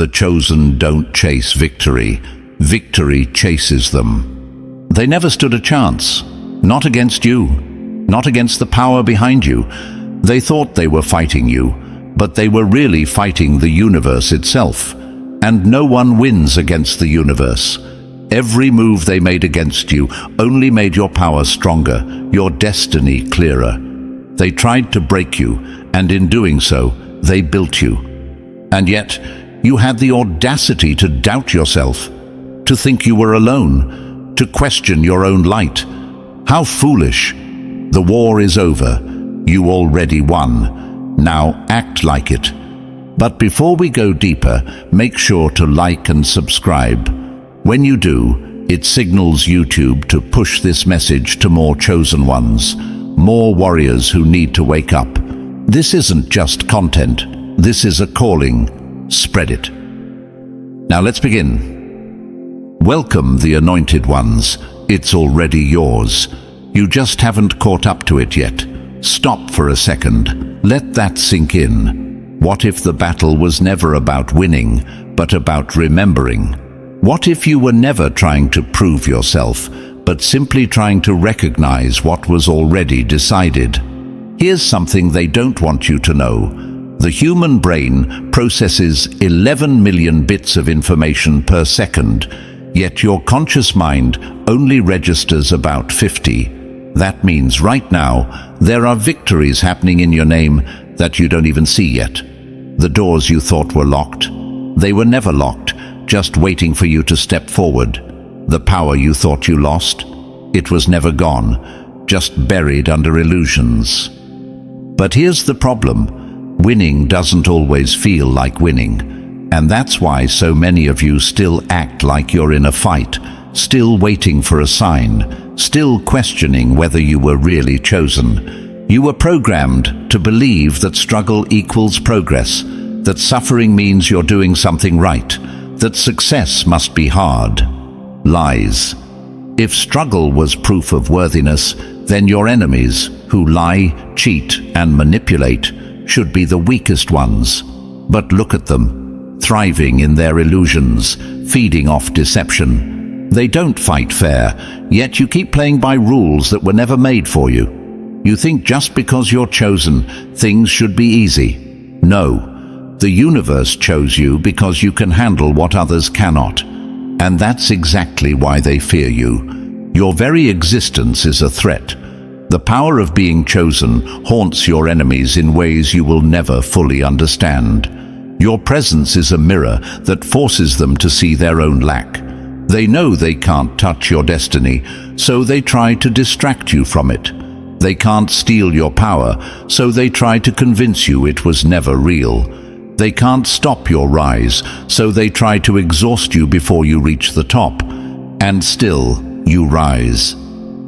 The chosen don't chase victory. Victory chases them. They never stood a chance. Not against you. Not against the power behind you. They thought they were fighting you, but they were really fighting the universe itself. And no one wins against the universe. Every move they made against you only made your power stronger, your destiny clearer. They tried to break you, and in doing so, they built you. And yet, you had the audacity to doubt yourself, to think you were alone, to question your own light. How foolish! The war is over. You already won. Now act like it. But before we go deeper, make sure to like and subscribe. When you do, it signals YouTube to push this message to more chosen ones, more warriors who need to wake up. This isn't just content. This is a calling. Spread it. Now let's begin. Welcome, the anointed ones. It's already yours. You just haven't caught up to it yet. Stop for a second. Let that sink in. What if the battle was never about winning, but about remembering? What if you were never trying to prove yourself, but simply trying to recognize what was already decided? Here's something they don't want you to know. The human brain processes 11 million bits of information per second, yet your conscious mind only registers about 50. That means right now, there are victories happening in your name that you don't even see yet. The doors you thought were locked, they were never locked, just waiting for you to step forward. The power you thought you lost, it was never gone, just buried under illusions. But here's the problem. Winning doesn't always feel like winning, and that's why so many of you still act like you're in a fight, still waiting for a sign, still questioning whether you were really chosen. You were programmed to believe that struggle equals progress, that suffering means you're doing something right, that success must be hard. Lies. If struggle was proof of worthiness, then your enemies, who lie, cheat, and manipulate, should be the weakest ones. But look at them, thriving in their illusions, feeding off deception. They don't fight fair, yet you keep playing by rules that were never made for you. You think just because you're chosen, things should be easy. No, the universe chose you because you can handle what others cannot. And that's exactly why they fear you. Your very existence is a threat. The power of being chosen haunts your enemies in ways you will never fully understand. Your presence is a mirror that forces them to see their own lack. They know they can't touch your destiny, so they try to distract you from it. They can't steal your power, so they try to convince you it was never real. They can't stop your rise, so they try to exhaust you before you reach the top. And still, you rise.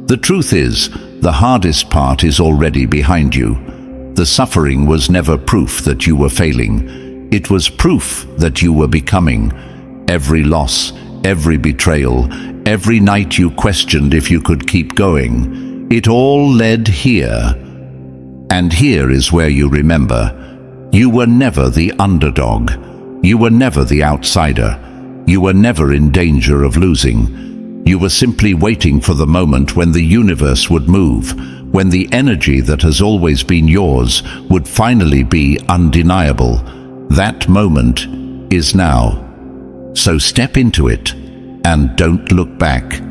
The truth is, the hardest part is already behind you. The suffering was never proof that you were failing. It was proof that you were becoming. Every loss, every betrayal, every night you questioned if you could keep going, it all led here. And here is where you remember. You were never the underdog. You were never the outsider. You were never in danger of losing. You were simply waiting for the moment when the universe would move, when the energy that has always been yours would finally be undeniable. That moment is now. So step into it and don't look back.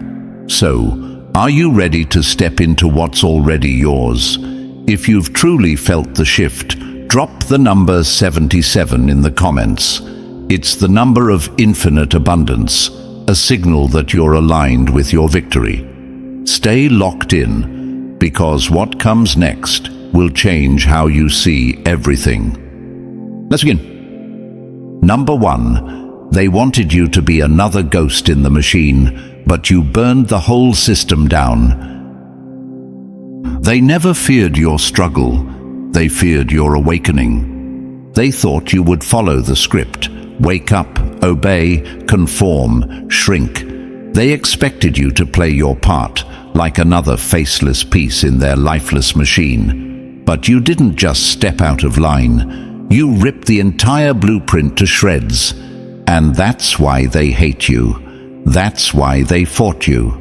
So, are you ready to step into what's already yours? If you've truly felt the shift, drop the number 77 in the comments. It's the number of infinite abundance, a signal that you're aligned with your victory. Stay locked in, because what comes next will change how you see everything. Let's begin. Number 1, they wanted you to be another ghost in the machine, but you burned the whole system down. They never feared your struggle. They feared your awakening. They thought you would follow the script, wake up, obey, conform, shrink. They expected you to play your part, like another faceless piece in their lifeless machine. But you didn't just step out of line. You ripped the entire blueprint to shreds. And that's why they hate you. That's why they fought you.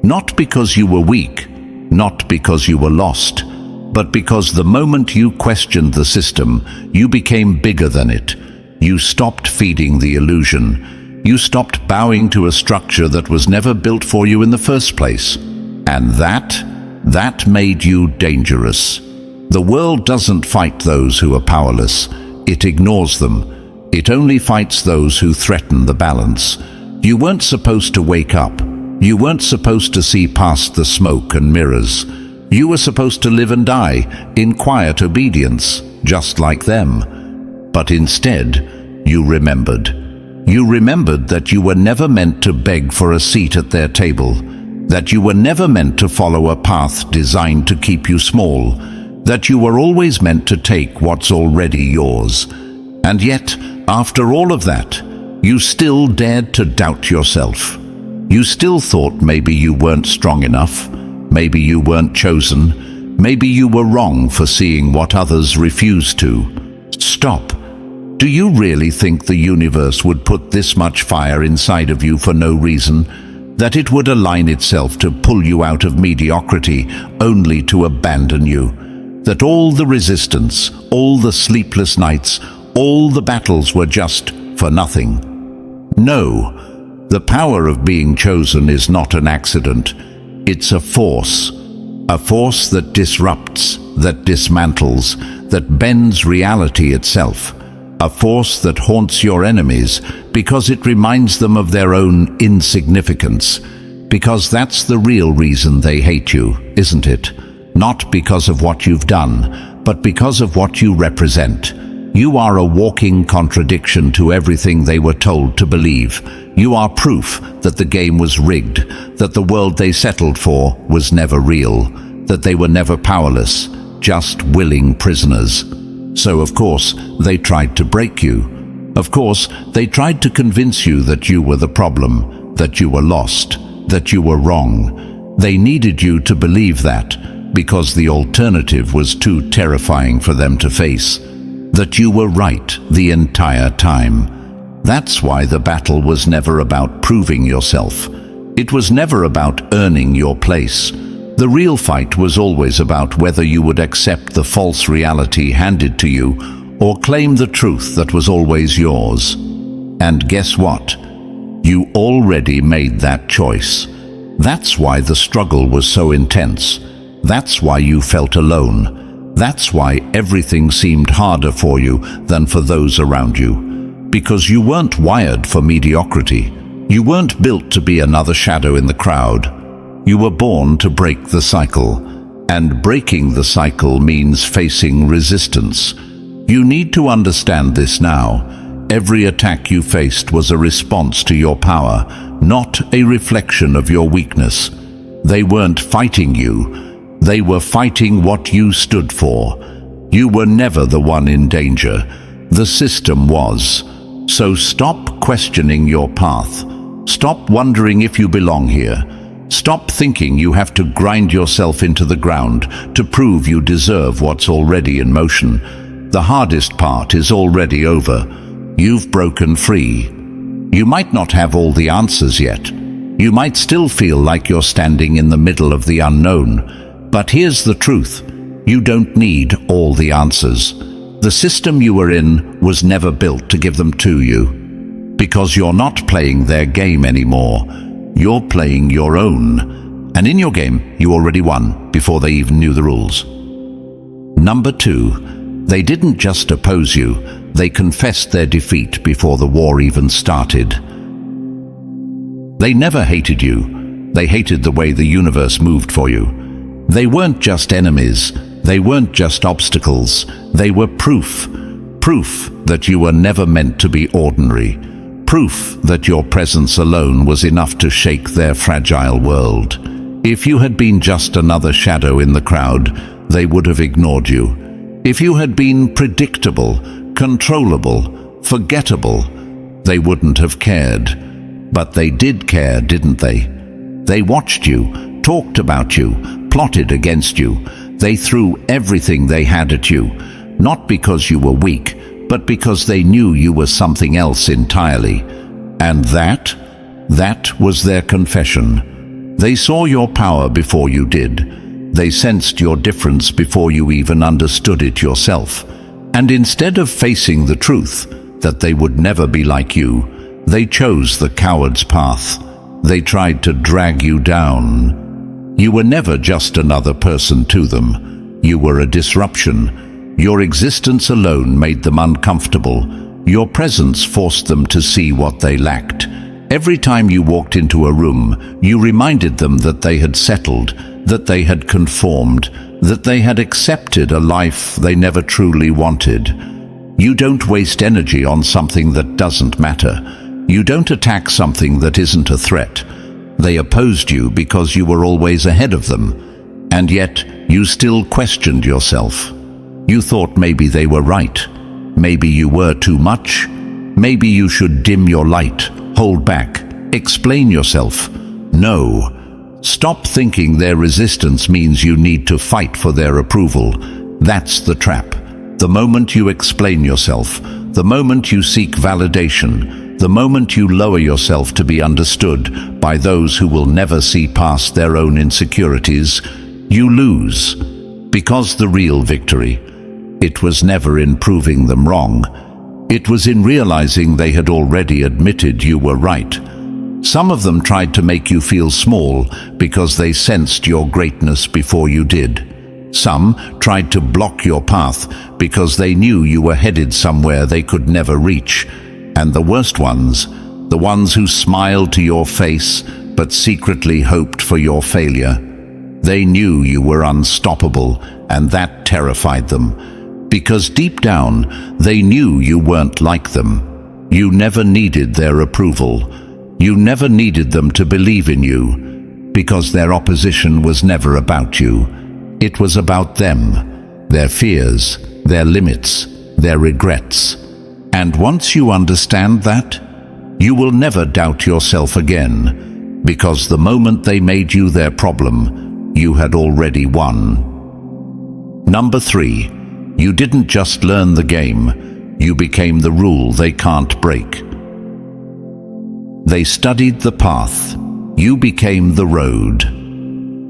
Not because you were weak, not because you were lost, but because the moment you questioned the system, you became bigger than it. You stopped feeding the illusion. You stopped bowing to a structure that was never built for you in the first place. And that made you dangerous. The world doesn't fight those who are powerless. It ignores them. It only fights those who threaten the balance. You weren't supposed to wake up. You weren't supposed to see past the smoke and mirrors. You were supposed to live and die in quiet obedience, just like them. But instead, you remembered. You remembered that you were never meant to beg for a seat at their table, that you were never meant to follow a path designed to keep you small, that you were always meant to take what's already yours. And yet, after all of that, you still dared to doubt yourself. You still thought maybe you weren't strong enough, maybe you weren't chosen, maybe you were wrong for seeing what others refused to. Stop. Do you really think the universe would put this much fire inside of you for no reason? That it would align itself to pull you out of mediocrity only to abandon you? That all the resistance, all the sleepless nights, all the battles were just for nothing? No, the power of being chosen is not an accident. It's a force that disrupts, that dismantles, that bends reality itself. A force that haunts your enemies because it reminds them of their own insignificance. Because that's the real reason they hate you, isn't it? Not because of what you've done, but because of what you represent. You are a walking contradiction to everything they were told to believe. You are proof that the game was rigged, that the world they settled for was never real, that they were never powerless, just willing prisoners. So of course, they tried to break you. Of course, they tried to convince you that you were the problem, that you were lost, that you were wrong. They needed you to believe that, because the alternative was too terrifying for them to face. That you were right the entire time. That's why the battle was never about proving yourself. It was never about earning your place. The real fight was always about whether you would accept the false reality handed to you or claim the truth that was always yours. And guess what? You already made that choice. That's why the struggle was so intense. That's why you felt alone. That's why everything seemed harder for you than for those around you. Because you weren't wired for mediocrity. You weren't built to be another shadow in the crowd. You were born to break the cycle. And breaking the cycle means facing resistance. You need to understand this now. Every attack you faced was a response to your power, not a reflection of your weakness. They weren't fighting you. They were fighting what you stood for. You were never the one in danger. The system was. So stop questioning your path. Stop wondering if you belong here. Stop thinking you have to grind yourself into the ground to prove you deserve what's already in motion. The hardest part is already over. You've broken free. You might not have all the answers yet. You might still feel like you're standing in the middle of the unknown. But here's the truth. You don't need all the answers. The system you were in was never built to give them to you. Because you're not playing their game anymore. You're playing your own. And in your game, you already won before they even knew the rules. Number 2, they didn't just oppose you. They confessed their defeat before the war even started. They never hated you. They hated the way the universe moved for you. They weren't just enemies. They weren't just obstacles. They were proof. Proof that you were never meant to be ordinary. Proof that your presence alone was enough to shake their fragile world. If you had been just another shadow in the crowd, they would have ignored you. If you had been predictable, controllable, forgettable, they wouldn't have cared. But they did care, didn't they? They watched you, talked about you, plotted against you. They threw everything they had at you, not because you were weak, but because they knew you were something else entirely. And that was their confession. They saw your power before you did. They sensed your difference before you even understood it yourself. And instead of facing the truth that they would never be like you, they chose the coward's path. They tried to drag you down. You were never just another person to them. You were a disruption. Your existence alone made them uncomfortable. Your presence forced them to see what they lacked. Every time you walked into a room, you reminded them that they had settled, that they had conformed, that they had accepted a life they never truly wanted. You don't waste energy on something that doesn't matter. You don't attack something that isn't a threat. They opposed you because you were always ahead of them. And yet, you still questioned yourself. You thought maybe they were right. Maybe you were too much. Maybe you should dim your light, hold back, explain yourself. No. Stop thinking their resistance means you need to fight for their approval. That's the trap. The moment you explain yourself, the moment you seek validation, the moment you lower yourself to be understood by those who will never see past their own insecurities, you lose. Because the real victory, it was never in proving them wrong. It was in realizing they had already admitted you were right. Some of them tried to make you feel small because they sensed your greatness before you did. Some tried to block your path because they knew you were headed somewhere they could never reach. And the worst ones, the ones who smiled to your face but secretly hoped for your failure, they knew you were unstoppable, and that terrified them. Because deep down, they knew you weren't like them. You never needed their approval. You never needed them to believe in you, because their opposition was never about you. It was about them, their fears, their limits, their regrets. And once you understand that, you will never doubt yourself again, because the moment they made you their problem, you had already won. Number 3, you didn't just learn the game, you became the rule they can't break. They studied the path, you became the road.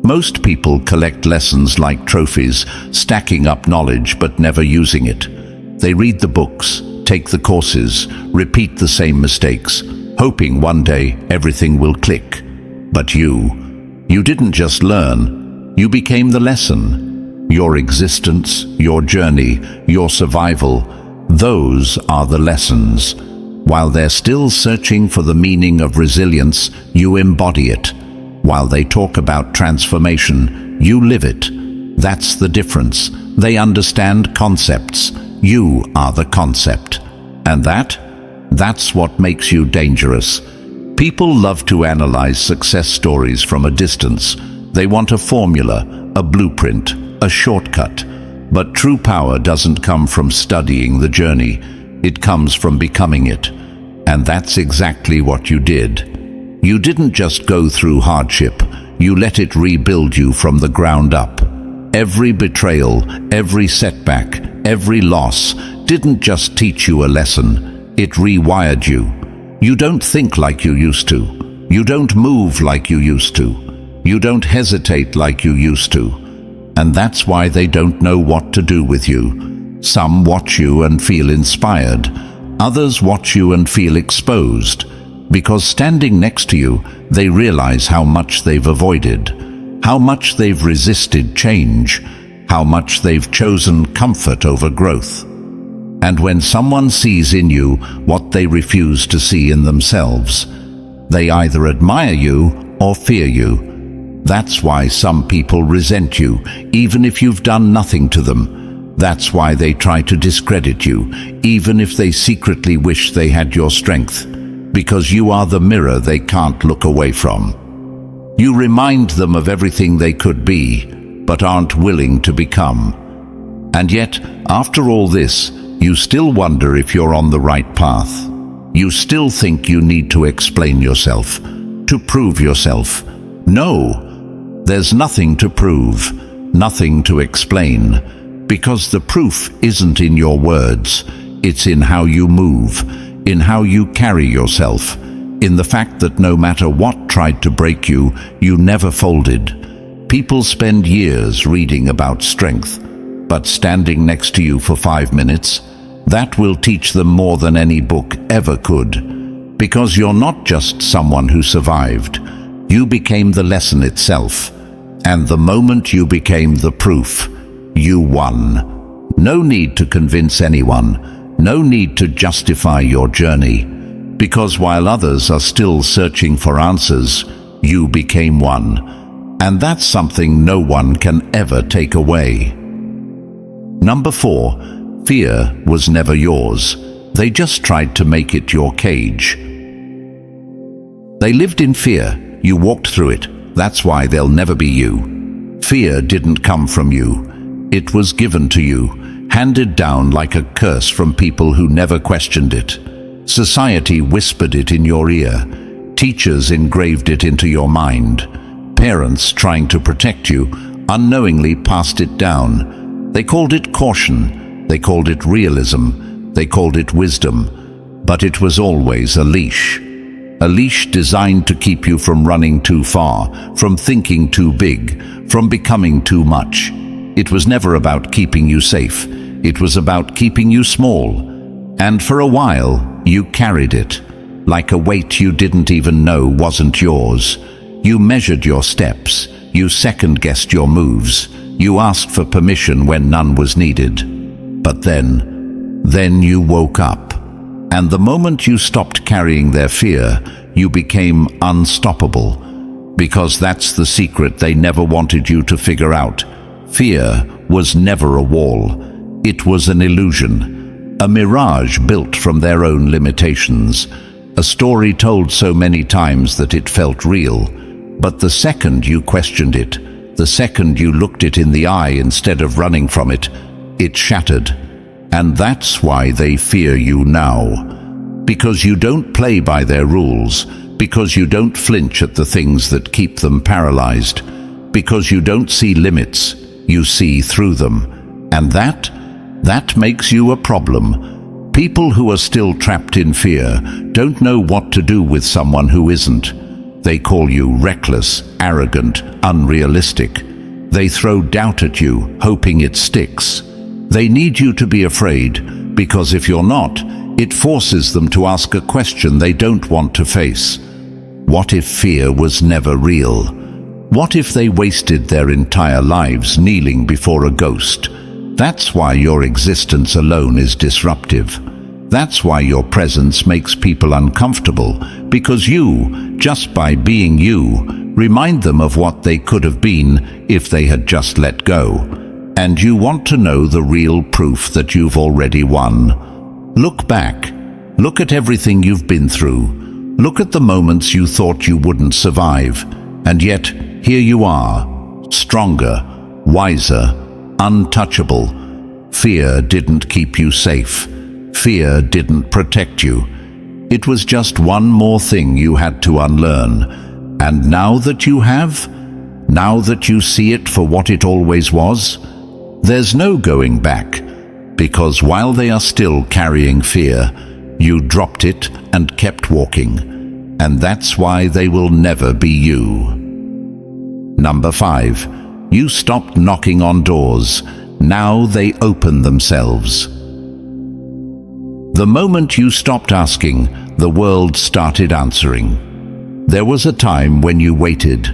Most people collect lessons like trophies, stacking up knowledge but never using it. They read the books, take the courses, repeat the same mistakes, hoping one day everything will click. But you didn't just learn, you became the lesson. Your existence, your journey, your survival, those are the lessons. While they're still searching for the meaning of resilience, you embody it. While they talk about transformation, you live it. That's the difference. They understand concepts. You are the concept. And that's what makes you dangerous. People love to analyze success stories from a distance. They want a formula, a blueprint, a shortcut. But true power doesn't come from studying the journey. It comes from becoming it. And that's exactly what you did. You didn't just go through hardship, you let it rebuild you from the ground up. Every betrayal, every setback, every loss didn't just teach you a lesson, it rewired you. You don't think like you used to. You don't move like you used to. You don't hesitate like you used to. And that's why they don't know what to do with you. Some watch you and feel inspired. Others watch you and feel exposed. Because standing next to you, they realize how much they've avoided, how much they've resisted change, how much they've chosen comfort over growth. And when someone sees in you what they refuse to see in themselves, they either admire you or fear you. That's why some people resent you, even if you've done nothing to them. That's why they try to discredit you, even if they secretly wish they had your strength. Because you are the mirror they can't look away from. You remind them of everything they could be, but aren't willing to become. And yet, after all this, you still wonder if you're on the right path. You still think you need to explain yourself, to prove yourself. No, there's nothing to prove, nothing to explain, because the proof isn't in your words, It's in how you move, in how you carry yourself, in the fact that no matter what tried to break you, you never folded. People spend years reading about strength, but standing next to you for 5 minutes, that will teach them more than any book ever could. Because you're not just someone who survived, you became the lesson itself. And the moment you became the proof, you won. No need to convince anyone, no need to justify your journey. Because while others are still searching for answers, you became one. And that's something no one can ever take away. Number 4, fear was never yours. They just tried to make it your cage. They lived in fear. You walked through it. That's why they'll never be you. Fear didn't come from you. It was given to you, handed down like a curse from people who never questioned it. Society whispered it in your ear. Teachers engraved it into your mind. Parents, trying to protect you, unknowingly passed it down. They called it caution. They called it realism. They called it wisdom. But it was always a leash. A leash designed to keep you from running too far, from thinking too big, from becoming too much. It was never about keeping you safe. It was about keeping you small. And for a while, you carried it, like a weight you didn't even know wasn't yours. You measured your steps. You second-guessed your moves. You asked for permission when none was needed. But then you woke up. And the moment you stopped carrying their fear, you became unstoppable. Because that's the secret they never wanted you to figure out. Fear was never a wall. It was an illusion, a mirage built from their own limitations, a story told so many times that it felt real. But the second you questioned it, the second you looked it in the eye instead of running from it, it shattered. And that's why they fear you now. Because you don't play by their rules, because you don't flinch at the things that keep them paralyzed, because you don't see limits, you see through them. And that makes you a problem. People who are still trapped in fear don't know what to do with someone who isn't. They call you reckless, arrogant, unrealistic. They throw doubt at you, hoping it sticks. They need you to be afraid, because if you're not, it forces them to ask a question they don't want to face. What if fear was never real? What if they wasted their entire lives kneeling before a ghost? That's why your existence alone is disruptive. That's why your presence makes people uncomfortable, because you, just by being you, remind them of what they could have been if they had just let go. And you want to know the real proof that you've already won. Look back. Look at everything you've been through. Look at the moments you thought you wouldn't survive. And yet, here you are, stronger, wiser, untouchable. Fear didn't keep you safe. Fear didn't protect you. It was just one more thing you had to unlearn. And now that you have, now that you see it for what it always was, there's no going back. Because while they are still carrying fear, you dropped it and kept walking. And that's why they will never be you. Number 5, you stopped knocking on doors. Now they open themselves. The moment you stopped asking, the world started answering. There was a time when you waited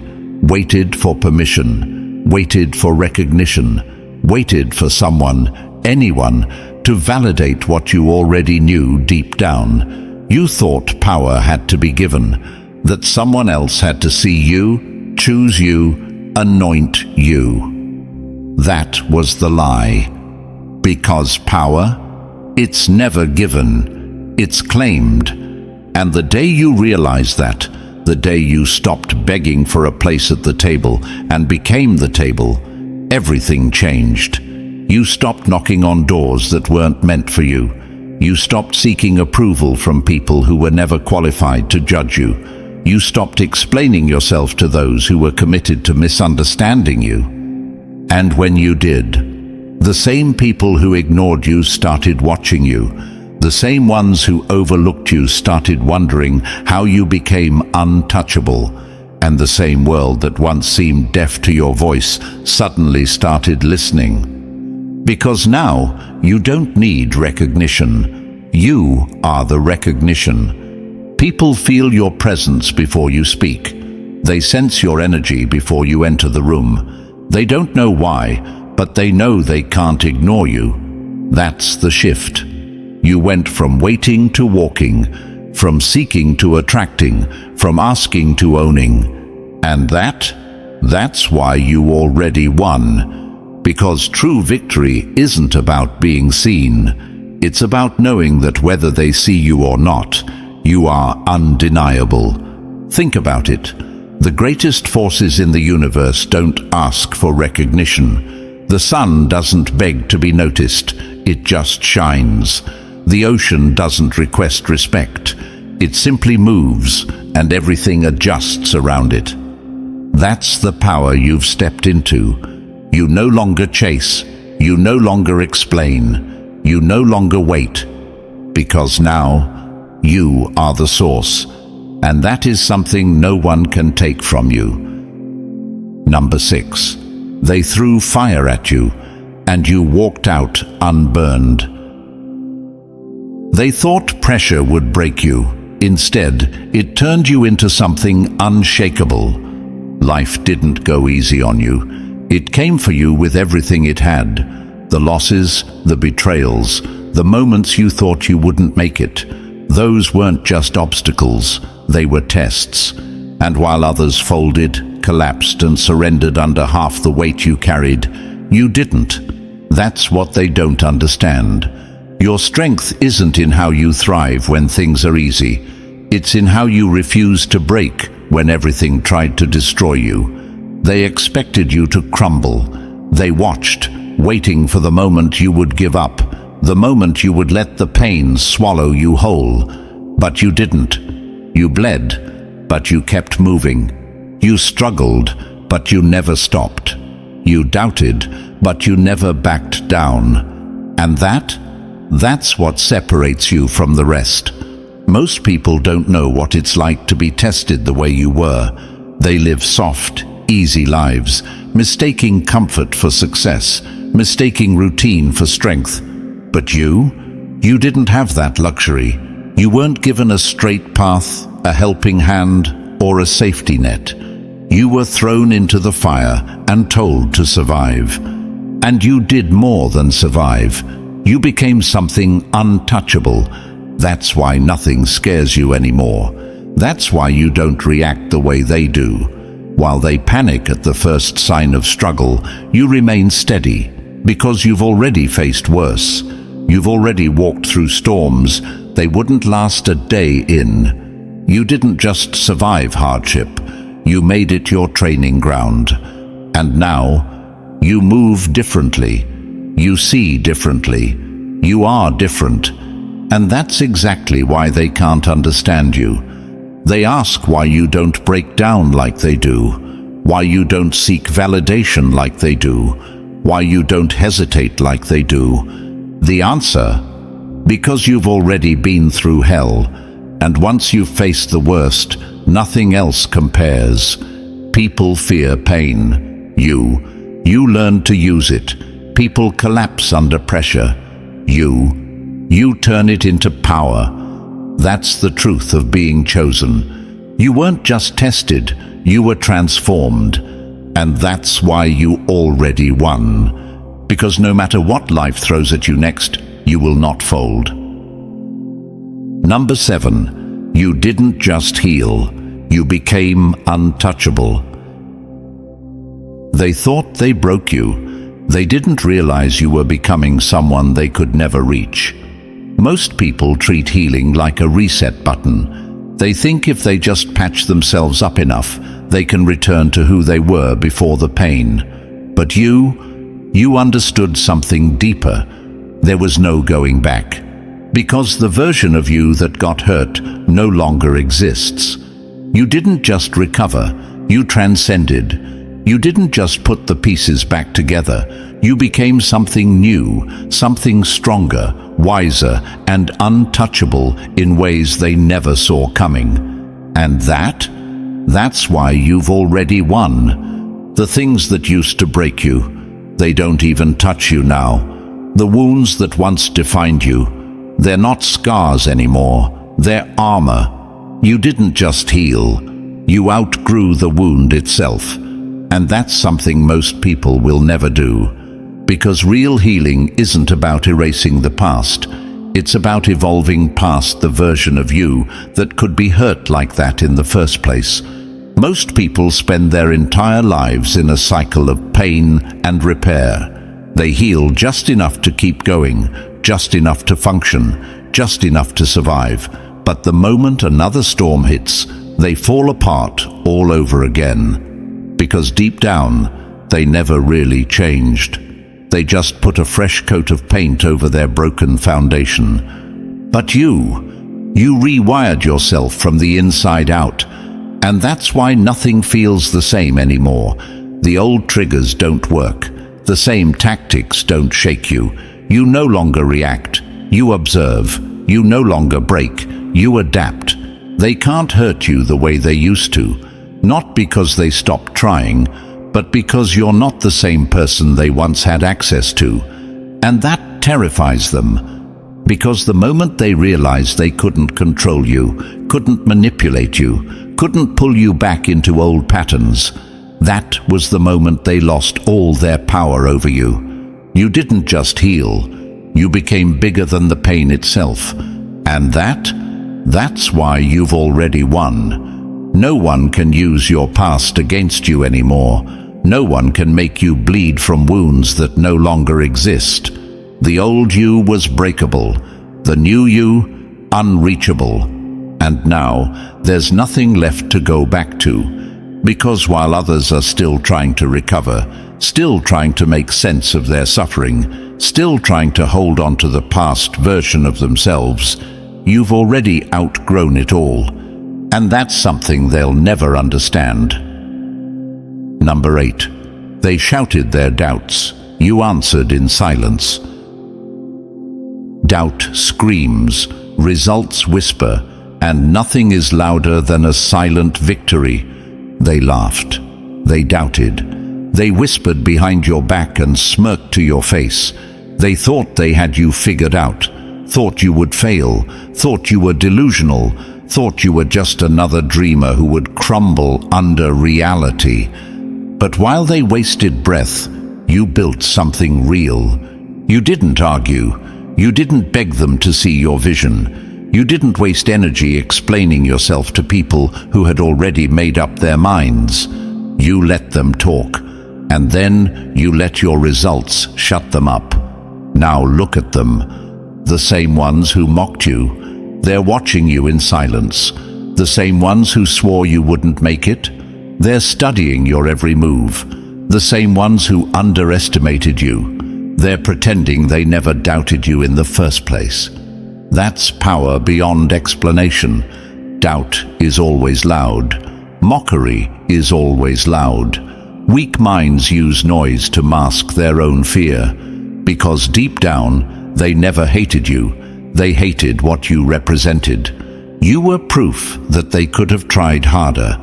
for permission, waited for recognition, waited for someone, anyone, to validate what you already knew deep down. You thought power had to be given, that someone else had to see you, choose you, anoint you. That was the lie. Because power, it's never given, it's claimed. And the day you realized that, the day you stopped begging for a place at the table and became the table, everything changed. You stopped knocking on doors that weren't meant for you. You stopped seeking approval from people who were never qualified to judge you. You stopped explaining yourself to those who were committed to misunderstanding you. And when you did, the same people who ignored you started watching you. The same ones who overlooked you started wondering how you became untouchable, and the same world that once seemed deaf to your voice suddenly started listening. Because now you don't need recognition. You are the recognition. People feel your presence before you speak. They sense your energy before you enter the room. They don't know why, but they know they can't ignore you. That's the shift. You went from waiting to walking, from seeking to attracting, from asking to owning. And that's why you already won. Because true victory isn't about being seen. It's about knowing that whether they see you or not, you are undeniable. Think about it. The greatest forces in the universe don't ask for recognition. The sun doesn't beg to be noticed, it just shines. The ocean doesn't request respect. It simply moves, and everything adjusts around it. That's the power you've stepped into. You no longer chase, you no longer explain, you no longer wait. Because now, you are the source, and that is something no one can take from you. Number 6. They threw fire at you, and you walked out unburned. They thought pressure would break you. Instead, it turned you into something unshakable. Life didn't go easy on you. It came for you with everything it had. The losses, the betrayals, the moments you thought you wouldn't make it. Those weren't just obstacles, they were tests. And while others folded, collapsed, and surrendered under half the weight you carried, you didn't. That's what they don't understand. Your strength isn't in how you thrive when things are easy. It's in how you refuse to break when everything tried to destroy you. They expected you to crumble. They watched, waiting for the moment you would give up, the moment you would let the pain swallow you whole. But you didn't. You bled, but you kept moving. You struggled, but you never stopped. You doubted, but you never backed down. And that's what separates you from the rest. Most people don't know what it's like to be tested the way you were. They live soft, easy lives, mistaking comfort for success, mistaking routine for strength. But you didn't have that luxury. You weren't given a straight path, a helping hand, or a safety net. You were thrown into the fire and told to survive. And you did more than survive. You became something untouchable. That's why nothing scares you anymore. That's why you don't react the way they do. While they panic at the first sign of struggle, you remain steady, because you've already faced worse. You've already walked through storms they wouldn't last a day in. You didn't just survive hardship, you made it your training ground. And now, you move differently. You see differently. You are different. And that's exactly why they can't understand you. They ask why you don't break down like they do, why you don't seek validation like they do, why you don't hesitate like they do. The answer? Because you've already been through hell, and once you've faced the worst, nothing else compares. People fear pain. You learn to use it. People collapse under pressure. You turn it into power. That's the truth of being chosen. You weren't just tested, you were transformed. And that's why you already won. Because no matter what life throws at you next, you will not fold. Number 7, you didn't just heal, you became untouchable. They thought they broke you. They didn't realize you were becoming someone they could never reach. Most people treat healing like a reset button. They think if they just patch themselves up enough, they can return to who they were before the pain. But you understood something deeper. There was no going back. Because the version of you that got hurt no longer exists. You didn't just recover, you transcended. You didn't just put the pieces back together, You became something new, something stronger, wiser, and untouchable in ways they never saw coming. And that's why you've already won. The things that used to break you, they don't even touch you now. The wounds that once defined you, they're not scars anymore, they're armor. You didn't just heal, you outgrew the wound itself. And that's something most people will never do. Because real healing isn't about erasing the past. It's about evolving past the version of you that could be hurt like that in the first place. Most people spend their entire lives in a cycle of pain and repair. They heal just enough to keep going, just enough to function, just enough to survive. But the moment another storm hits, they fall apart all over again. Because deep down, they never really changed. They just put a fresh coat of paint over their broken foundation. But you rewired yourself from the inside out. And that's why nothing feels the same anymore. The old triggers don't work. The same tactics don't shake you. You no longer react. You observe. You no longer break. You adapt. They can't hurt you the way they used to. Not because they stopped trying, but because you're not the same person they once had access to. And that terrifies them, because the moment they realize they couldn't control you, couldn't manipulate you, couldn't pull you back into old patterns, that was the moment they lost all their power over you. You didn't just heal, you became bigger than the pain itself. And that's why you've already won. No one can use your past against you anymore. No one can make you bleed from wounds that no longer exist. The old you was breakable, the new you unreachable. And now there's nothing left to go back to. Because while others are still trying to recover, still trying to make sense of their suffering, still trying to hold on to the past version of themselves, you've already outgrown it all. And that's something they'll never understand. Number 8. They shouted their doubts. You answered in silence. Doubt screams, results whisper, and nothing is louder than a silent victory. They laughed. They doubted. They whispered behind your back and smirked to your face. They thought they had you figured out, thought you would fail, thought you were delusional, thought you were just another dreamer who would crumble under reality. But while they wasted breath, you built something real. You didn't argue. You didn't beg them to see your vision. You didn't waste energy explaining yourself to people who had already made up their minds. You let them talk, and then you let your results shut them up. Now look at them. The same ones who mocked you. They're watching you in silence. The same ones who swore you wouldn't make it. They're studying your every move. The same ones who underestimated you. They're pretending they never doubted you in the first place. That's power beyond explanation. Doubt is always loud. Mockery is always loud. Weak minds use noise to mask their own fear. Because deep down, they never hated you. They hated what you represented. You were proof that they could have tried harder,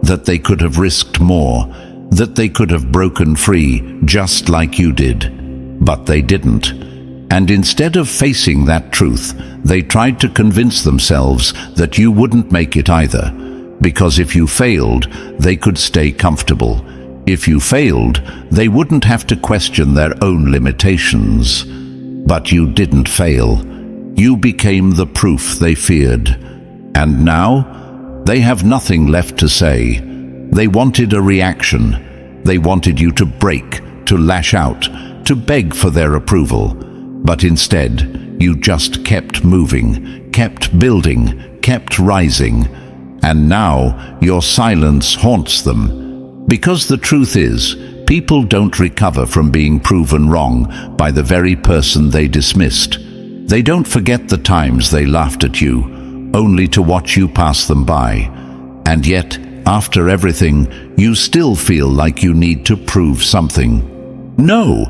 that they could have risked more, that they could have broken free just like you did. But they didn't. And instead of facing that truth, they tried to convince themselves that you wouldn't make it either. Because if you failed, they could stay comfortable. If you failed, they wouldn't have to question their own limitations. But you didn't fail. You became the proof they feared. And now, they have nothing left to say. They wanted a reaction. They wanted you to break, to lash out, to beg for their approval. But instead, you just kept moving, kept building, kept rising. And now, your silence haunts them. Because the truth is, people don't recover from being proven wrong by the very person they dismissed. They don't forget the times they laughed at you, only to watch you pass them by. And yet, after everything, you still feel like you need to prove something. No,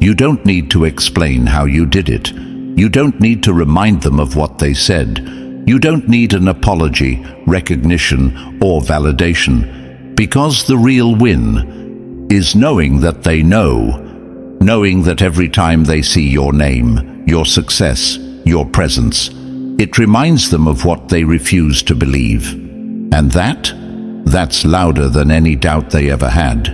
You don't need to explain how you did it. You don't need to remind them of what they said. You don't need an apology, recognition, or validation, because the real win is knowing that they know, knowing that every time they see your name, your success, your presence, it reminds them of what they refuse to believe. And that's louder than any doubt they ever had.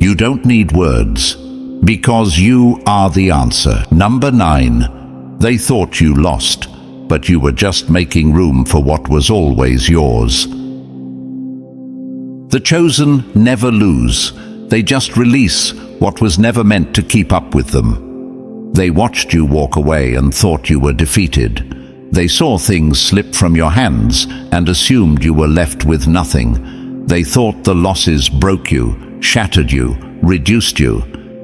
You don't need words, because you are the answer. Number 9, they thought you lost, but you were just making room for what was always yours. The chosen never lose. They just release what was never meant to keep up with them. They watched you walk away and thought you were defeated. They saw things slip from your hands and assumed you were left with nothing. They thought the losses broke you, shattered you, reduced you,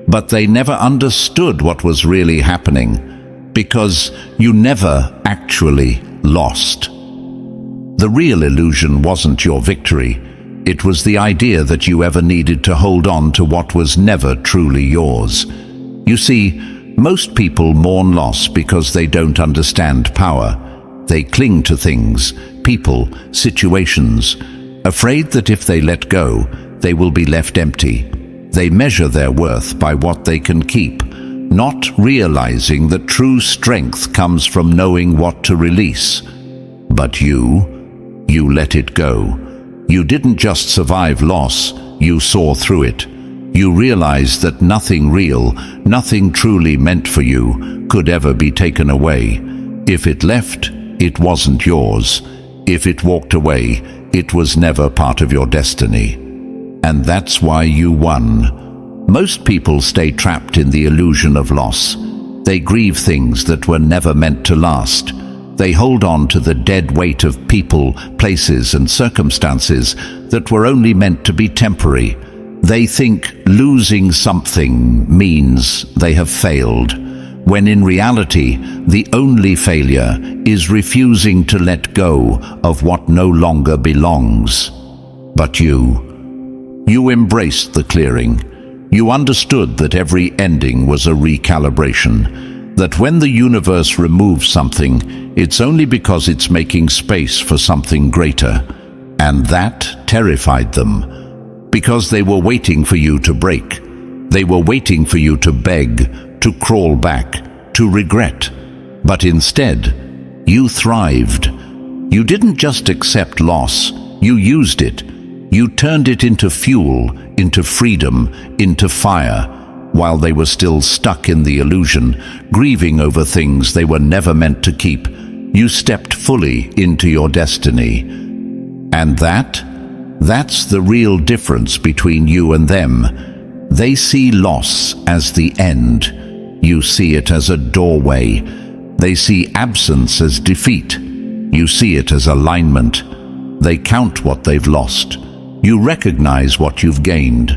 but they never understood what was really happening, because you never actually lost. The real illusion wasn't your victory. It was the idea that you ever needed to hold on to what was never truly yours. You see, most people mourn loss because they don't understand power. They cling to things, people, situations, afraid that if they let go, they will be left empty. They measure their worth by what they can keep, not realizing that true strength comes from knowing what to release. But you let it go. You didn't just survive loss, you saw through it. You realized that nothing real, nothing truly meant for you, could ever be taken away. If it left, it wasn't yours. If it walked away, it was never part of your destiny. And that's why you won. Most people stay trapped in the illusion of loss. They grieve things that were never meant to last. They hold on to the dead weight of people, places, and circumstances that were only meant to be temporary. They think losing something means they have failed, when in reality, the only failure is refusing to let go of what no longer belongs. But you embraced the clearing. You understood that every ending was a recalibration, that when the universe removes something, it's only because it's making space for something greater. And that terrified them, because they were waiting for you to break. They were waiting for you to beg, to crawl back, to regret. But instead, you thrived. You didn't just accept loss, you used it. You turned it into fuel, into freedom, into fire, while they were still stuck in the illusion, grieving over things they were never meant to keep. You stepped fully into your destiny. And that's the real difference between you and them. They see loss as the end. You see it as a doorway. They see absence as defeat. You see it as alignment. They count what they've lost. You recognize what you've gained.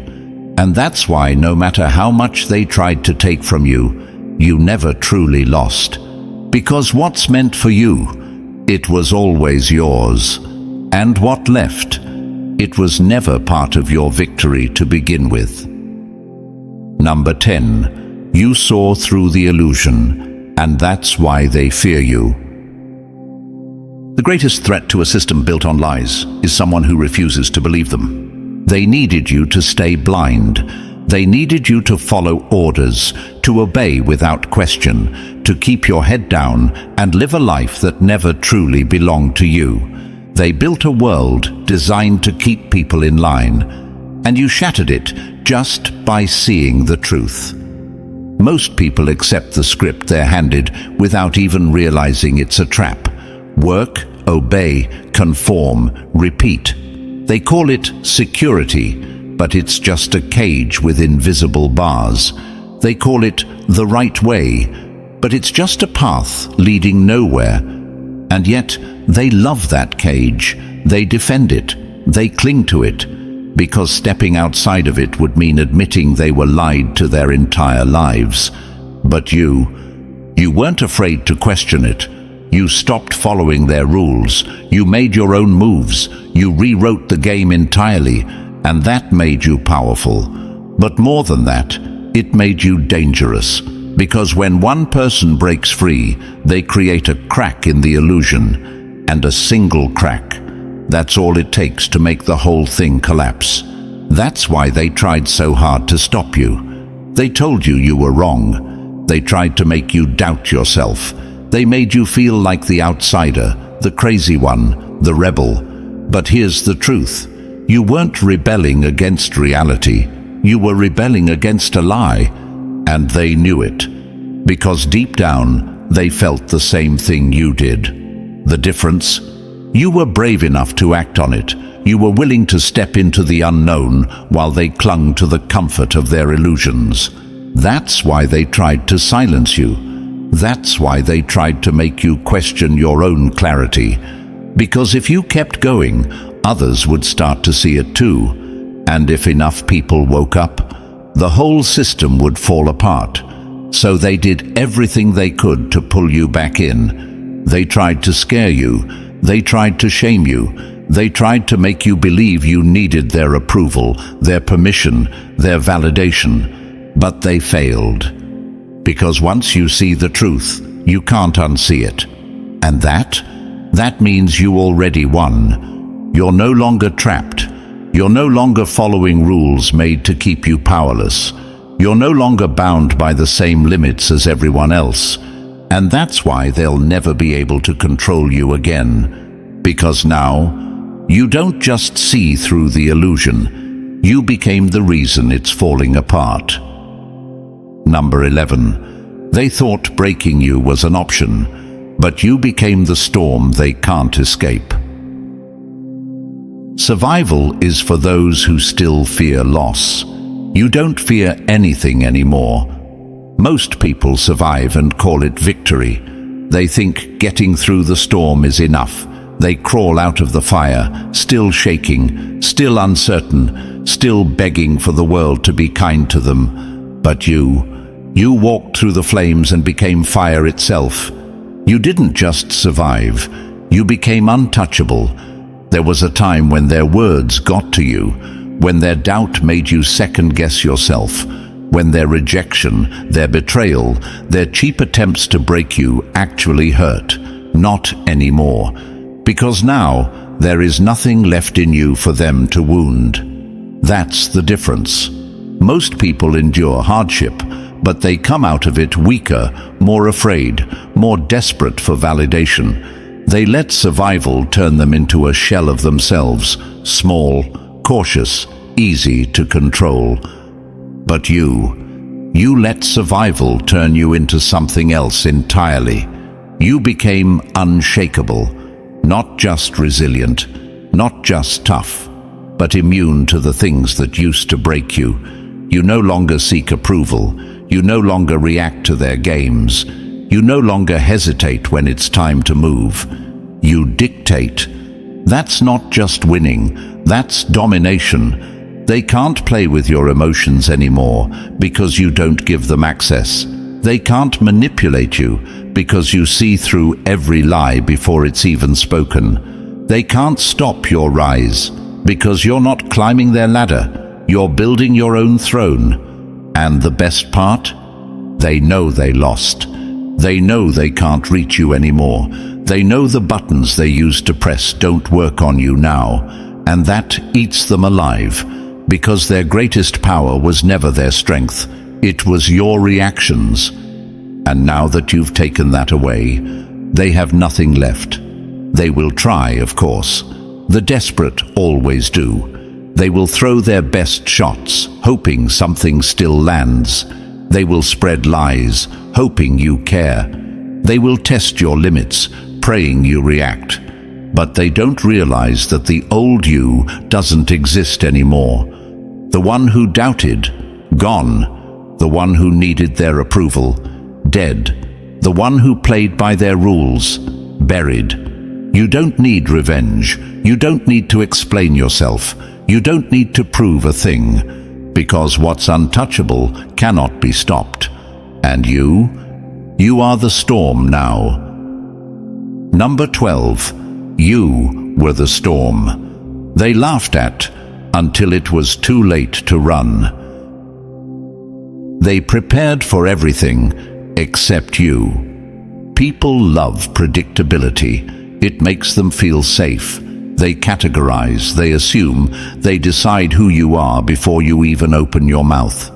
And that's why no matter how much they tried to take from you, you never truly lost. Because what's meant for you, it was always yours. And what left, it was never part of your victory to begin with. Number 10, you saw through the illusion, and that's why they fear you. The greatest threat to a system built on lies is someone who refuses to believe them. They needed you to stay blind. They needed you to follow orders, to obey without question, to keep your head down and live a life that never truly belonged to you. They built a world designed to keep people in line, and you shattered it just by seeing the truth. Most people accept the script they're handed without even realizing it's a trap. Work, obey, conform, repeat. They call it security, but it's just a cage with invisible bars. They call it the right way, but it's just a path leading nowhere. And yet, they love that cage. They defend it. They cling to it, because stepping outside of it would mean admitting they were lied to their entire lives. But you weren't afraid to question it. You stopped following their rules. You made your own moves. You rewrote the game entirely, and that made you powerful. But more than that, It made you dangerous, because when one person breaks free, they create a crack in the illusion, and a single crack. That's all it takes to make the whole thing collapse. That's why they tried so hard to stop you. They told you you were wrong. They tried to make you doubt yourself. They made you feel like the outsider, the crazy one, the rebel. But here's the truth. You weren't rebelling against reality. You were rebelling against a lie, and they knew it. Because deep down, they felt the same thing you did. The difference? You were brave enough to act on it. You were willing to step into the unknown while they clung to the comfort of their illusions. That's why they tried to silence you. That's why they tried to make you question your own clarity. Because if you kept going, others would start to see it too. And if enough people woke up, the whole system would fall apart. So they did everything they could to pull you back in. They tried to scare you. They tried to shame you. They tried to make you believe you needed their approval, their permission, their validation. But they failed. Because once you see the truth, you can't unsee it. And that means you already won. You're no longer trapped. You're no longer following rules made to keep you powerless. You're no longer bound by the same limits as everyone else. And that's why they'll never be able to control you again. Because now, you don't just see through the illusion. You became the reason it's falling apart. Number 11. They thought breaking you was an option, but you became the storm they can't escape. Survival is for those who still fear loss. You don't fear anything anymore. Most people survive and call it victory. They think getting through the storm is enough. They crawl out of the fire, still shaking, still uncertain, still begging for the world to be kind to them. But you walked through the flames and became fire itself. You didn't just survive. You became untouchable. There was a time when their words got to you, when their doubt made you second-guess yourself, when their rejection, their betrayal, their cheap attempts to break you actually hurt. Not anymore. Because now, there is nothing left in you for them to wound. That's the difference. Most people endure hardship, but they come out of it weaker, more afraid, more desperate for validation. They let survival turn them into a shell of themselves, small, cautious, easy to control. But you let survival turn you into something else entirely. You became unshakable, not just resilient, not just tough, but immune to the things that used to break you. You no longer seek approval. You no longer react to their games. You no longer hesitate when it's time to move. You dictate. That's not just winning, that's domination. They can't play with your emotions anymore because you don't give them access. They can't manipulate you because you see through every lie before it's even spoken. They can't stop your rise because you're not climbing their ladder. You're building your own throne. And the best part? They know they lost. They know they can't reach you anymore. They know the buttons they used to press don't work on you now. And that eats them alive, because their greatest power was never their strength. It was your reactions. And now that you've taken that away, they have nothing left. They will try, of course. The desperate always do. They will throw their best shots, hoping something still lands. They will spread lies, hoping you care. They will test your limits, praying you react. But they don't realize that the old you doesn't exist anymore. The one who doubted, gone. The one who needed their approval, dead. The one who played by their rules, buried. You don't need revenge. You don't need to explain yourself. You don't need to prove a thing, because what's untouchable cannot be stopped. And you are the storm now. Number 12. You were the storm. They laughed at until it was too late to run. They prepared for everything except you. People love predictability. It makes them feel safe. They categorize, they assume, they decide who you are before you even open your mouth.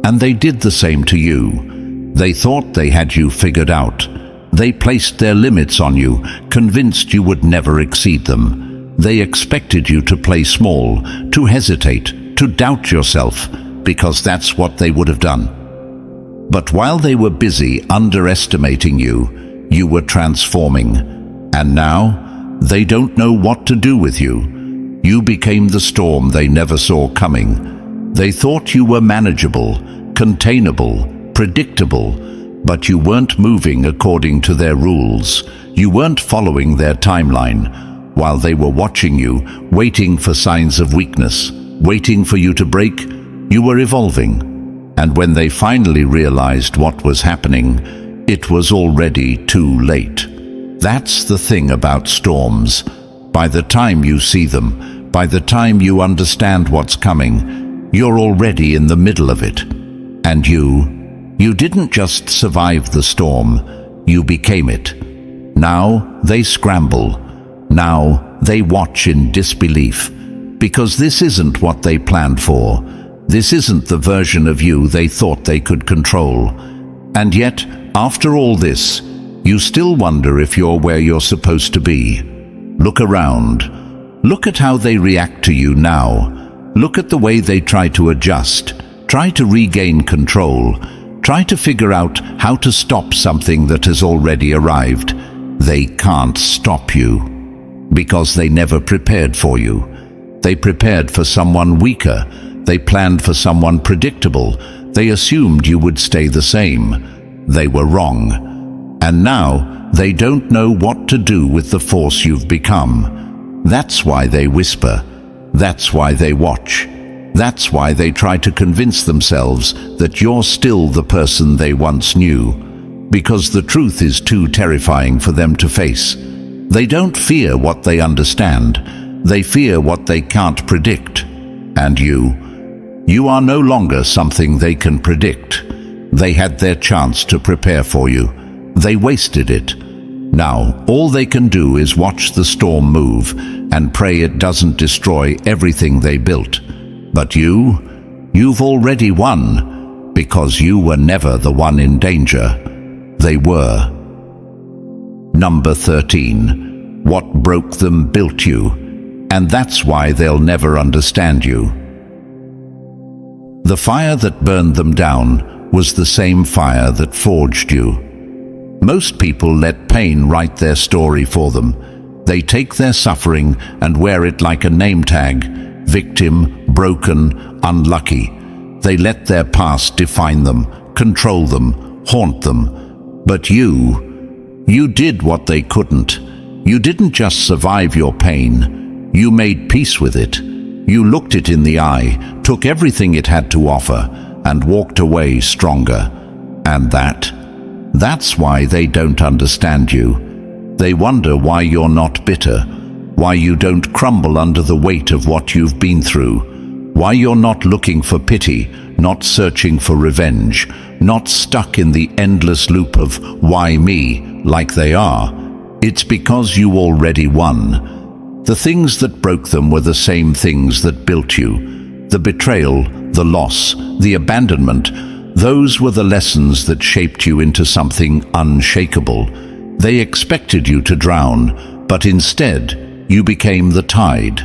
And they did the same to you. They thought they had you figured out. They placed their limits on you, convinced you would never exceed them. They expected you to play small, to hesitate, to doubt yourself, because that's what they would have done. But while they were busy underestimating you, you were transforming. And now, they don't know what to do with you. You became the storm they never saw coming. They thought you were manageable, containable, predictable, but you weren't moving according to their rules. You weren't following their timeline. While they were watching you, waiting for signs of weakness, waiting for you to break, you were evolving. And when they finally realized what was happening, it was already too late. That's the thing about storms. By the time you see them, by the time you understand what's coming, you're already in the middle of it. And you didn't just survive the storm, you became it. Now they scramble. Now they watch in disbelief. Because this isn't what they planned for. This isn't the version of you they thought they could control. And yet, after all this, you still wonder if you're where you're supposed to be. Look around. Look at how they react to you now. Look at the way they try to adjust, try to regain control, try to figure out how to stop something that has already arrived. They can't stop you, because they never prepared for you. They prepared for someone weaker. They planned for someone predictable. They assumed you would stay the same. They were wrong. And now they don't know what to do with the force you've become. That's why they whisper. That's why they watch. That's why they try to convince themselves that you're still the person they once knew. Because the truth is too terrifying for them to face. They don't fear what they understand. They fear what they can't predict. And you are no longer something they can predict. They had their chance to prepare for you. They wasted it. Now, all they can do is watch the storm move and pray it doesn't destroy everything they built. But you've already won, because you were never the one in danger. They were. Number 13. What broke them built you, and that's why they'll never understand you. The fire that burned them down was the same fire that forged you. Most people let pain write their story for them. They take their suffering and wear it like a name tag: victim, broken, unlucky. They let their past define them, control them, haunt them. But you did what they couldn't. You didn't just survive your pain. You made peace with it. You looked it in the eye, took everything it had to offer, and walked away stronger. And that's why they don't understand you. They wonder why you're not bitter, why you don't crumble under the weight of what you've been through, why you're not looking for pity, not searching for revenge, not stuck in the endless loop of why me, like they are. It's because you already won. The things that broke them were the same things that built you. The betrayal, the loss, the abandonment, those were the lessons that shaped you into something unshakable. They expected you to drown, but instead, you became the tide.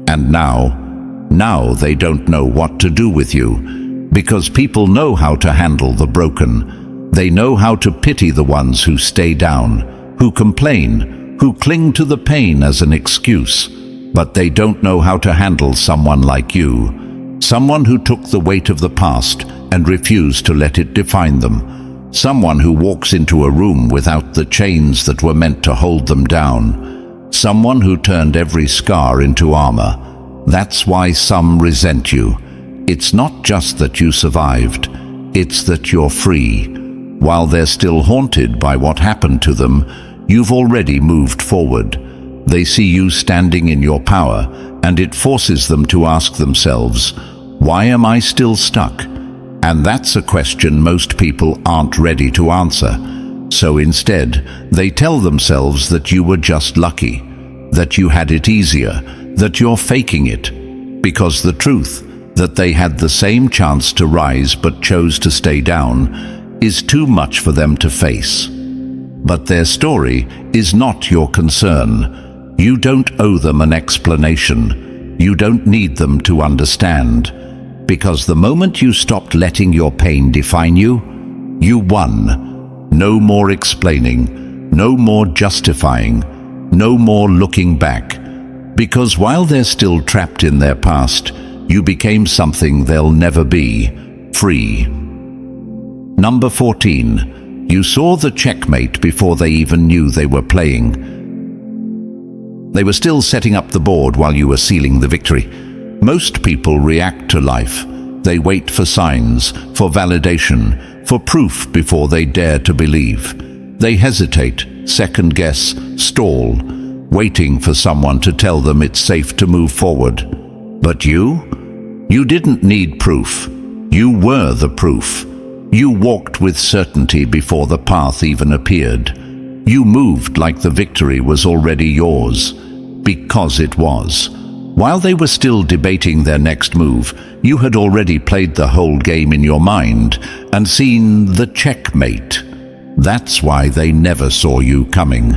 And now they don't know what to do with you, because people know how to handle the broken. They know how to pity the ones who stay down, who complain, who cling to the pain as an excuse. But they don't know how to handle someone like you. Someone who took the weight of the past and refused to let it define them. Someone who walks into a room without the chains that were meant to hold them down. Someone who turned every scar into armor. That's why some resent you. It's not just that you survived, it's that you're free. While they're still haunted by what happened to them, you've already moved forward. They see you standing in your power, and it forces them to ask themselves, why am I still stuck? And that's a question most people aren't ready to answer. So instead, they tell themselves that you were just lucky, that you had it easier, that you're faking it, because the truth, that they had the same chance to rise but chose to stay down, is too much for them to face. But their story is not your concern. You don't owe them an explanation. You don't need them to understand. Because the moment you stopped letting your pain define you, you won. No more explaining, no more justifying, no more looking back. Because while they're still trapped in their past, you became something they'll never be, free. Number 14. You saw the checkmate before they even knew they were playing. They were still setting up the board while you were sealing the victory. Most people react to life. They wait for signs, for validation, for proof before they dare to believe. They hesitate, second-guess, stall, waiting for someone to tell them it's safe to move forward. But you didn't need proof. You were the proof. You walked with certainty before the path even appeared. You moved like the victory was already yours, because it was. While they were still debating their next move, you had already played the whole game in your mind and seen the checkmate. That's why they never saw you coming.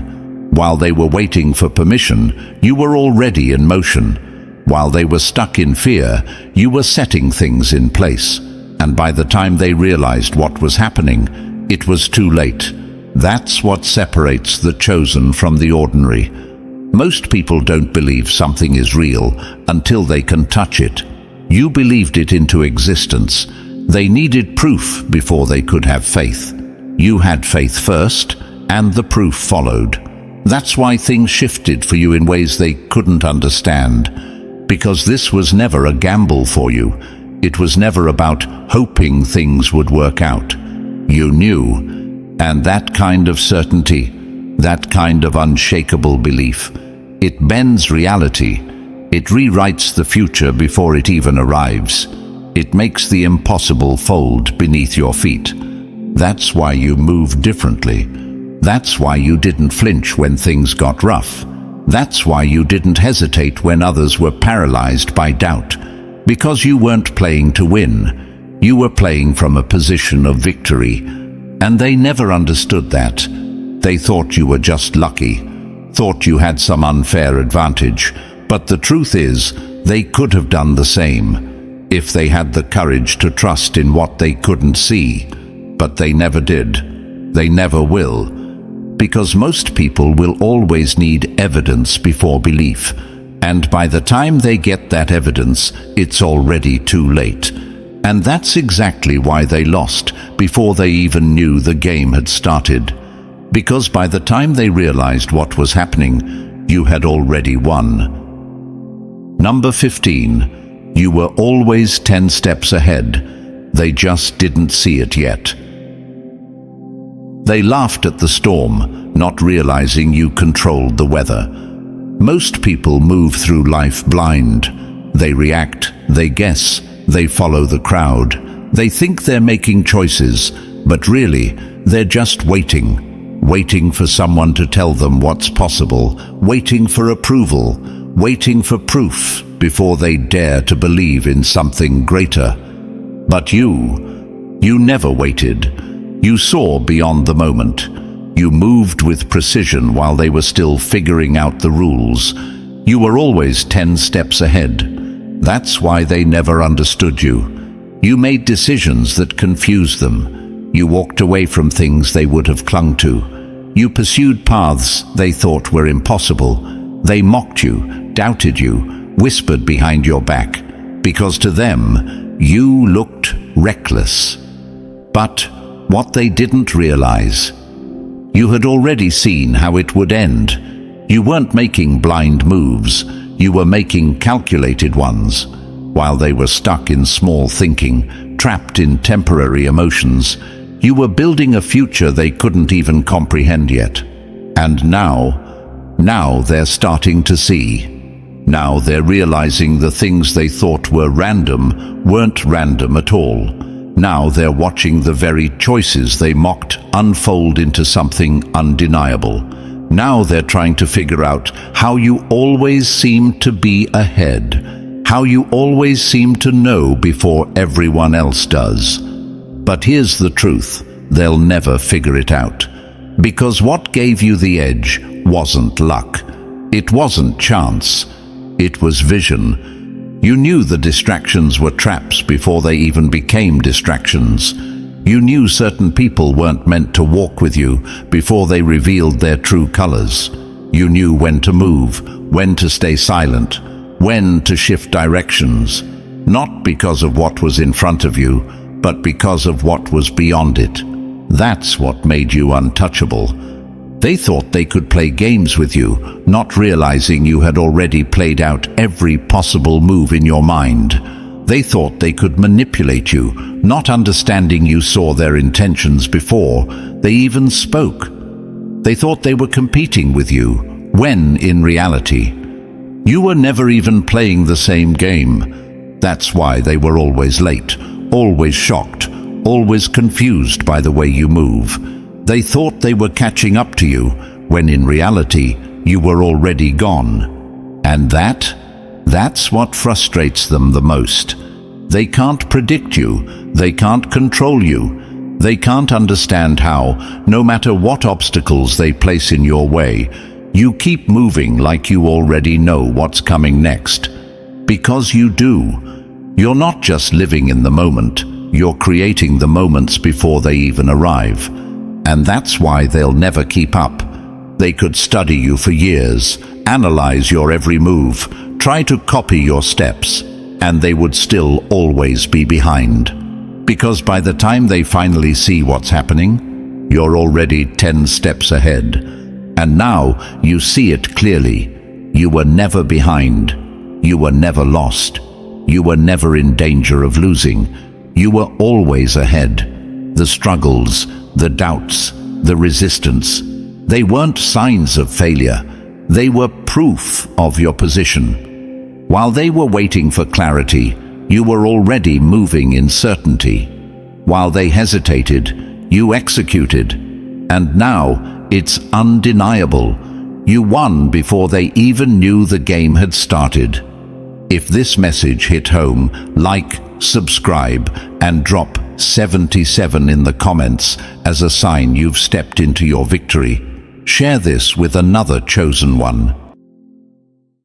While they were waiting for permission, you were already in motion. While they were stuck in fear, you were setting things in place. And by the time they realized what was happening, it was too late. That's what separates the chosen from the ordinary. Most people don't believe something is real until they can touch it. You believed it into existence. They needed proof before they could have faith. You had faith first, and the proof followed. That's why things shifted for you in ways they couldn't understand. Because this was never a gamble for you. It was never about hoping things would work out. You knew, and that kind of certainty, that kind of unshakable belief, it bends reality. It rewrites the future before it even arrives. It makes the impossible fold beneath your feet. That's why you move differently. That's why you didn't flinch when things got rough. That's why you didn't hesitate when others were paralyzed by doubt. Because you weren't playing to win. You were playing from a position of victory. And they never understood that. They thought you were just lucky, thought you had some unfair advantage. But the truth is, they could have done the same, if they had the courage to trust in what they couldn't see. But they never did. They never will. Because most people will always need evidence before belief. And by the time they get that evidence, it's already too late. And that's exactly why they lost before they even knew the game had started. Because by the time they realized what was happening, you had already won. Number 15. You were always 10 steps ahead. They just didn't see it yet. They laughed at the storm, not realizing you controlled the weather. Most people move through life blind. They react, they guess, they follow the crowd. They think they're making choices, but really, they're just waiting for someone to tell them what's possible, waiting for approval, waiting for proof before they dare to believe in something greater. But you never waited. You saw beyond the moment. You moved with precision while they were still figuring out the rules. You were always 10 steps ahead. That's why they never understood you. You made decisions that confused them. You walked away from things they would have clung to. You pursued paths they thought were impossible. They mocked you, doubted you, whispered behind your back. Because to them, you looked reckless. But what they didn't realize, you had already seen how it would end. You weren't making blind moves. You were making calculated ones. While they were stuck in small thinking, trapped in temporary emotions, you were building a future they couldn't even comprehend yet. And now they're starting to see. Now they're realizing the things they thought were random weren't random at all. Now they're watching the very choices they mocked unfold into something undeniable. Now they're trying to figure out how you always seem to be ahead, how you always seem to know before everyone else does. But here's the truth, they'll never figure it out. Because what gave you the edge wasn't luck. It wasn't chance. It was vision. You knew the distractions were traps before they even became distractions. You knew certain people weren't meant to walk with you before they revealed their true colors. You knew when to move, when to stay silent, when to shift directions. Not because of what was in front of you, but because of what was beyond it. That's what made you untouchable. They thought they could play games with you, not realizing you had already played out every possible move in your mind. They thought they could manipulate you, not understanding you saw their intentions before they even spoke. They thought they were competing with you, when in reality, you were never even playing the same game. That's why they were always late, always shocked, always confused by the way you move. They thought they were catching up to you, when in reality, you were already gone. And that's what frustrates them the most. They can't predict you, they can't control you, they can't understand how, no matter what obstacles they place in your way, you keep moving like you already know what's coming next. Because you do. You're not just living in the moment, you're creating the moments before they even arrive. And that's why they'll never keep up. They could study you for years, analyze your every move, try to copy your steps, and they would still always be behind. Because by the time they finally see what's happening, you're already 10 steps ahead. And now you see it clearly. You were never behind. You were never lost. You were never in danger of losing. You were always ahead. The struggles, the doubts, the resistance, they weren't signs of failure. They were proof of your position. While they were waiting for clarity, you were already moving in certainty. While they hesitated, you executed. And now it's undeniable. You won before they even knew the game had started. If this message hit home, like, subscribe, and drop 77 in the comments as a sign you've stepped into your victory. Share this with another chosen one.